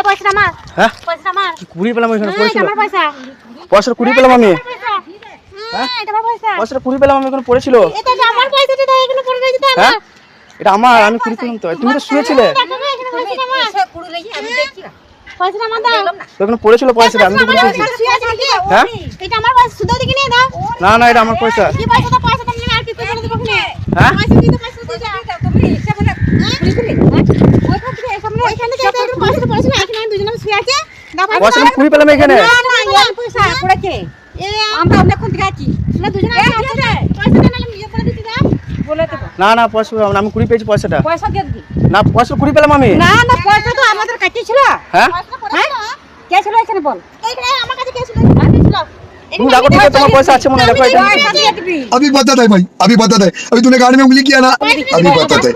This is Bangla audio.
পয়সা আমার হ্যাঁ পয়সা আমার কুড়ি পেলাম এখানে পড়েছিল আমার পয়সা পয়সা কুড়ি পেলাম আমি হ্যাঁ এটা আমার পয়সা পয়সা কুড়ি পেলাম আমি এখানে পড়েছিল এটা আমার পয়সাটা তো এখানে পড়ে রয়েছে তো হ্যাঁ এটা আমার আমি কুড়ি পেলাম তো তুমি তো শুয়েছিলে পয়সা আমার দাও তো এখানে পড়েছিল পয়সাটা আমি তো কুড়ি পেয়েছি হ্যাঁ এটা আমার পয়সা সুদা দিকে নিয়ে দাও না না এটা আমার পয়সা কি পয়সা পয়সা তুমি আর কি করে দেবো কিনে হ্যাঁ পয়সা দিতে পয়সা দিতে তুমি হিসাব না ওই খাতে সামনে এখানে যাতে একটু পয়সা পড়েছিল এখানে আমি দুজনে শুয়ে আছে দাও পয়সা আমি কুড়ি পেলাম এখানে না না এই পয়সা পড়েছে আমরা অনেকক্ষণ থেকে আছি আমরা দুজনে আছে পয়সা দেন আমি নিজে করে দিতে দাও বলে দেব না না পয়সা আমি কুড়ি পেয়েছি পয়সাটা পয়সা দিয়ে দিবি না পয়সা কুড়ি পেলাম আমি না না পয়সা তো আমাদের কাছে ছিল হ্যাঁ হ্যাঁ কে ছিল এখানে বল এইখানে আমার কাছে কে ছিল আমি ছিল তুমি দেখো ঠিক আছে তোমার পয়সা আছে মনে দেখো এটা पयसा दे दीबी अभी बता दे भाई, अभी बता दे, अभी तूने गाड़ी में उंगली किया ना, अभी बता दे।